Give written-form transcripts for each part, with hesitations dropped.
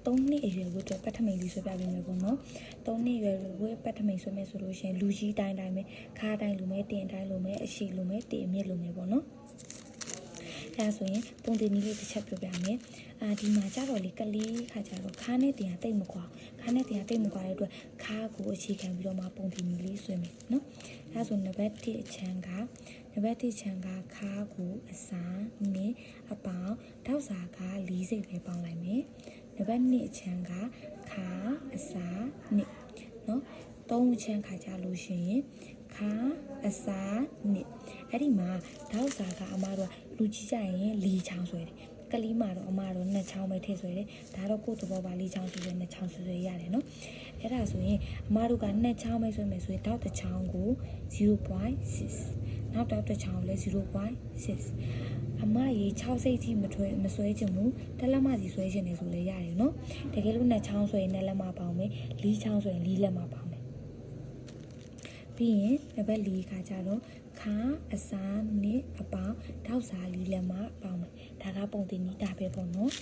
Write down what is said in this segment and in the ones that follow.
3 နှစ်အရွယ်ဝတ်အတွက်ပတ်ထမိန်လေးဆွဲပြပေးမယ်ပေါ့နော်3 နှစ်အရွယ်ဝတ်ပတ်ထမိန်ဆွဲမယ်ဆိုလို့ရှိရင်လူကြီးတိုင်းပဲခါတိုင်းလိုမယ်တင်တိုင်းလိုမယ်အရှိလိုမယ်တင်အမြင့်လိုမယ်ပေါ့နော်အဲဒါဆိုရင်ပုံတင်နည်းလေးတစ်ချက်ပြောပြမယ်ဒီမှာကြတော့လေကလေးခါကြတော့ခါနဲ့တင်တိတ်မကွာခါနဲ့တင်တိတ်မကွာတဲ့အတွက်ခါကိုအခြေခံပြီးတော့မှပုံတင်နည်းလေးဆွဲမယ်နော်အဲဒါဆိုနံပါတ်1အချမ်းကခါကိုအစားနဲ့အပေါင်းတောက်စာက4စိတ်ပဲပေါင်းလိုက်မယ်နံပါတ်2အချမ်းကခါအစားနဲ့နော်3အချမ်းခါကြလို့ရှိရင်ခါအစားနဲ့အဲ့ဒီမှာတောက်စာကအမတို့လူကြီးကြရင်4ချောင်းဆွဲတယ်ကလေးမှာတော့အမတို့2ချောင်းပဲထည့်ဆွဲတယ်ဒါတော့ကိုယ့်သဘောပါ4ချောင်းဆွဲ2ချောင်းဆွဲရတယ်နော်အဲ့ဒါဆိုရင်အမတို့က2ချောင်းပဲဆွဲမယ်ဆိုရင်တောက်တစ်ချောင်းကို 0.6 နောက်တောက်တစ်ချောင်းလည်း 0.6 အမရေ6စိတ်ထိမဆွဲချင်ဘူးတစ်လက်မစီဆွဲချင်တယ်ဆိုလည်းရတယ်နော်တကယ်လို့2ချောင်းဆွဲရင်2လက်မပေါင်းမယ်4ချောင်းဆွဲရင်4လက်မပေါင်းမယ်ပြီးရင်နံပါတ်4ခါကြတော့ခါအစားနဲ့အပေါင်းတောက်စာ4လက်မပေါင်းမယ်ဒါကပုံတင်ကြီးဒါပဲပေါ့နော်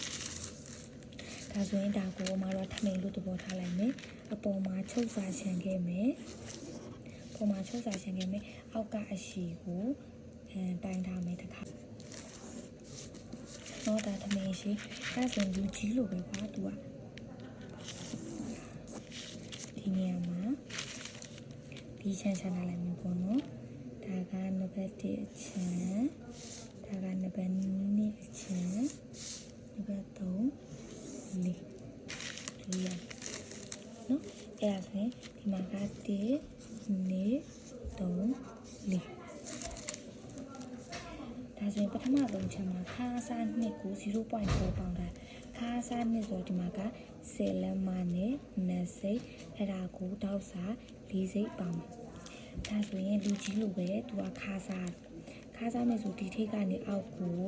ဒါဆိုရင်ဒါကိုအမတို့ထမိန်လို့သဘောထားလိုက်မယ်အပေါ်မှာချုပ်စာချန်ခဲ့မယ်အောက်ကအရှိကိုတိုင်းထားမယ်တစ်ခါတော့ဒါထမင်းရှိအဲဆိုလူကြီးလိုပဲပါသူကဒီနေရာမှာဒီချမ်းထားလိုက်မယ်ပေါ့နော်ဒါကနံပါတ်1အချမ်းဒါကနံပါတ်2အချမ်းနံပါတ်3လေးရနော်အဲဒါဆိုရင်ဒီမှာက1 2 3 4ဒါဆိုရင်ပထမဆုံးချက်မှာခါစား2ကို 0.4 ပေါင်းတာခါစား2ဆိုဒီမှာက10လက်မနဲ့2စိတ်အဲ့ဒါကိုတောက်စား4စိတ်ပေါင်းဒါဆိုရင်လူကြီးလိုပဲသူကခါစားမယ်ဆိုဒီထိပ်ကနေအောက်ကို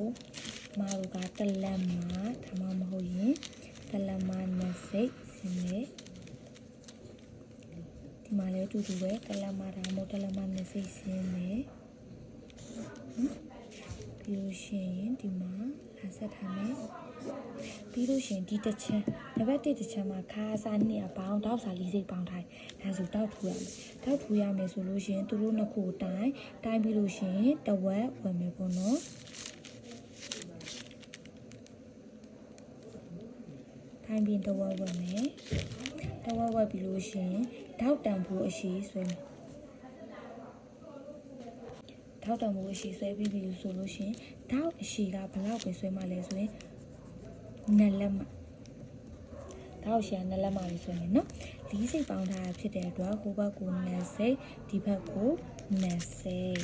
မတို့ကတလက်မဒါမှမဟုတ်ရင်တလက်မ2စိတ်စင်းနေဒီမှာလည်းတူတူပဲတလက်မဒါမှမဟုတ်တလက်မ2စိတ်စင်းနေပြီးလို့ရှိရင်ဒီမှာလာဆက်ထားမယ်ပြီးလို့ရှိရင်ဒီတစ်ချက်နံပါတ်1တစ်ချက်မှာခါစား2အပေါင်းတောက်စာ4စိတ်ပေါင်းထားတယ်ဒါဆိုတောက်ထူရမယ်ဆိုလို့ရှိရင်သူတို့နှစ်ခုတိုင်းပြီးလို့ရှိရင်တဝက်ဝင်မယ်ပေါ့နော်တိုင်းပြီးတဝက်ဝင်မယ်ဝက်ပြီးလို့ရှိရင်ထောက်တံဖို့အရှိဆွဲမယ်ထောက်တံဖို့အရှိဆွဲပြီးပြီဆိုလို့ရှိရင်ထောက်အရှိကဘယ်လောက်ပဲဆွဲမှလဲဆိုရင်2လက်မထောက်အရှိက2လက်မပဲဆွဲမယ်နော်4စိတ်ပေါင်းထားတာဖြစ်တဲ့အတွက်ဟိုဘက်ကို2စိတ်ဒီဘက်ကို2စိတ်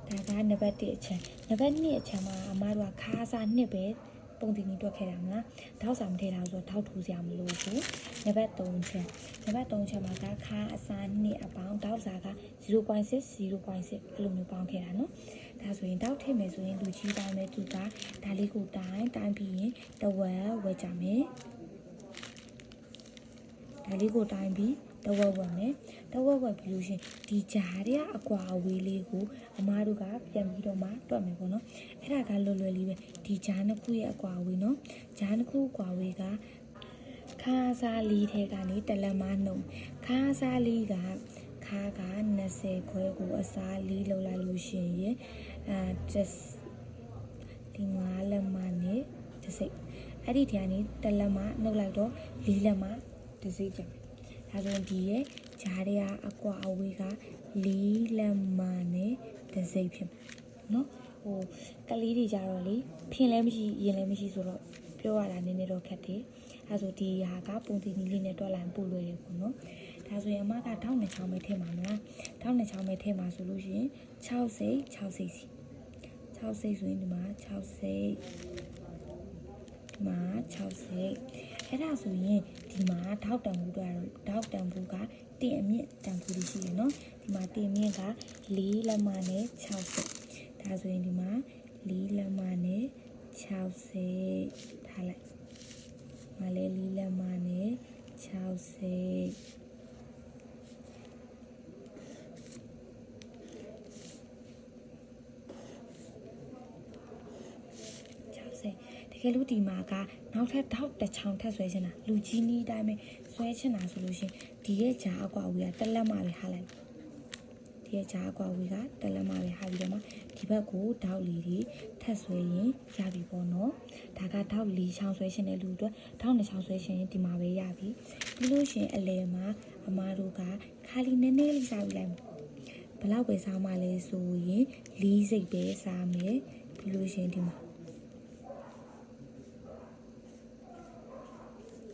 ဒါကနံပါတ်1အချက်နံပါတ်2အချက်မှာအမတို့ကခါစား2ပဲပုံတင်ကြီးတွက်ခဲ့တာမလားထောက်စာမထည့်တာဆိုတော့ထောက်ထူစရာမလိုဘူးနံပါတ်3ချက်မှာကခါအစား2အပေါင်းထောက်စာက 0.6 အဲ့လိုမျိုးပေါင်းခဲ့တာနော်ဒါဆိုရင်ထောက်ထည့်မယ်ဆိုရင်လူကြီးတိုင်းပဲသူကဒါလေးကိုတိုင်းပြီးရင်တဝက်ဝက်ကြမယ်ဒါလေးကိုတိုင်းပြီးတဝက်ဝက်မယ်တဝက်ဝက်ပြီးလို့ရှင်ဒီကြားထဲကအကွာအဝေးလေးကိုအမားတို့ကပြန်ပြီးတော့မှတွက်မယ်ပေါ့နော်အဲ့ဒါကလွယ်လွယ်လေးပဲဒီကြားနှစ်ခုရဲ့အကွာအဝေးနော်ကြားနှစ်ခုအကွာအဝေးကခါစားလေးထဲကနေတလက်မနှုံခါစားလေးကခါက20ခွဲကိုအစားလေးလောက်လိုက်လို့ရှင်ရင်ဒီ9လက်မနဲ့တစ်စိတ်အဲ့ဒီထဲကနေတလက်မနှုတ်လိုက်တော့4လက်မတစ်စိတ်ကျန်ဒါဆိုရင်ဒီရဲ့ဂျားတွေကအကွာအဝေးက4လက်မနဲ့တစ်စိတ်ဖြစ်မယ်နော်ကလေးတွေကြတော့လေဖင်လည်းမရှိရင်လည်းမရှိဆိုတော့ပြောရတာနည်းနည်းတော့ခက်တယ်အဲဆိုဒီဟာကပုံတင်ကြီးလေးနဲ့တွက်လိုက်ပို့လွယ်တယ်ပေါ့နော်ဒါဆိုရင်အမကထောက်နှစ်ချောင်းပဲထည့်မှာမလားထောက်နှစ်ချောင်းပဲထည့်မှာဆိုလို့ရှိရင်6စိတ်စီ6စိတ်ဆိုရင်ဒီမှာ6စိတ်6စိတ်အဲ့ဒါဆိုရင်ဒီမှာထောက်တံမှုကတင်အမြင့်တံမှုလေးရှိတယ်နော်ဒီမှာတင်မြင့်က4လက်မနဲ့6စိတ်ဒါဆိုရင်ဒီမှာ4လက်မနဲ့6စိတ်ထားလိုက်မလေး4လက်မနဲ့6စိတ် ကယ်လို့ဒီမှာကနောက်ထပ်ထောက်တစ်ချောင်းထပ်ဆွဲချင်တာလူကြီးနီးတိုင်းပဲဆွဲချင်တာဆိုလို့ရှင်ဒီရဲ့ဂျာအကွာဝေးကတက်လက်မှပဲဟာလိုက်ဒီရဲ့ဂျာအကွာဝေးကတက်လက်မှပဲဟာပြီးတော့မှဒီဘက်ကိုထောက်လေးတွေထပ်ဆွဲရင်ရပြီပေါ့နော်ဒါကထောက်လေးချောင်းဆွဲရှင်တဲ့လူအတွက်ထောက်နှစ်ချောင်းဆွဲရှင်ဒီမှာပဲရပြီပြီးလို့ရှင်အလဲမှာအမားတို့ကခါလီနည်းနည်းလေးစားပြီးလိုက်ဘလောက်ပဲစားမှလဲဆိုရင်၄စိတ်ပဲစားမယ်ပြီးလို့ရှင်ဒီမှာ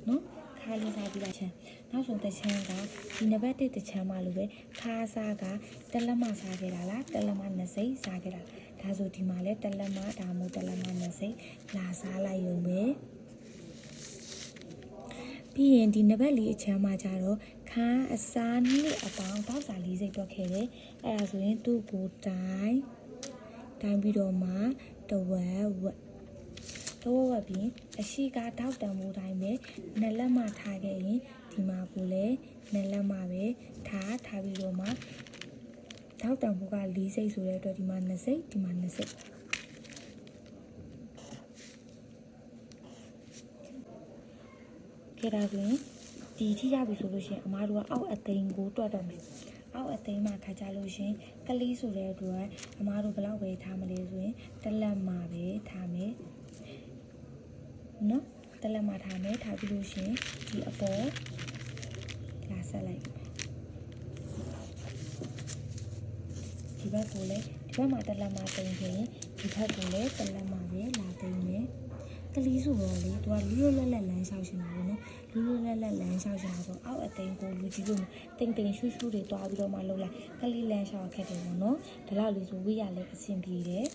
နော်ခါလေးစားပြီးလိုက်ချင်နောက်ဆုံးတစ်ချမ်းကဒီနံပါတ်1တစ်ချမ်းမှလို့ပဲခါစားကတက်လက်မစားခဲ့တာလားတက်လက်မ2စိတ်စားခဲ့တာဒါဆိုဒီမှာလဲတက်လက်မဒါမို့တက်လက်မ2စိတ်လာစားလိုက်ရုံပဲပြီးရင်ဒီနံပါတ်4အချမ်းမှကြတော့ခါအစားနှစ်အပေါင်းတောက်စာ4စိတ်တွက်ခဲ့တယ်အဲ့ဒါဆိုရင်သူ့ကိုတိုင်းပြီးတော့မှတဝက်ဝက်ပြီးအရှိကတောက်တံမိုးတိုင်းပဲနှစ်လက်မှထားခဲ့ရင်ဒီမှာကိုလည်းနှစ်လက်မှပဲထားပြီးတော့မှတောက်တံမိုးက4စိတ်ဆိုတဲ့အတွက်ဒီမှာ2စိတ်ဒီမှာ2စိတ်ခဲ့တာဆိုရင်ဒီထိရပြီဆိုလို့ရှိရင်အမားတို့ကအောက်အသိန်းကိုတွက်တော့မယ်အောက်အသိန်းမှာခါကြလို့ရှင်ကလေးဆိုတဲ့အတွက်အမားတို့ဘယ်လောက်ပဲထားမလဲဆိုရင်တစ်လက်မှပဲထားမယ်နော်တက်လက်မှထားမယ်ထားပြီးလို့ရှင်ဒီအပေါ်လာဆက်လိုက်ဒီဘက်ကိုလည်းဒီဘက်မှာတက်လက်မှတင်ရင်ဒီဘက်ကိုလည်းတက်လက်မှပဲလာတင်မယ်ကလေးဆိုတော့လေသူကလွတ်လပ်လမ်းလျှောက်ရှင်တာပေါ့နော်လွတ်လပ်လမ်းလျှောက်ရှင်တာဆိုအောက်အသိန်းကိုလူကြီးလို့တိမ်ရှူးတွေတွားပြီးတော့မှလှုပ်လိုက်ကလေးလမ်းလျှောက်ခက်တယ်ပေါ့နော်ဒါလောက်လေးဆိုဝေးရလဲအဆင်ပြေတယ်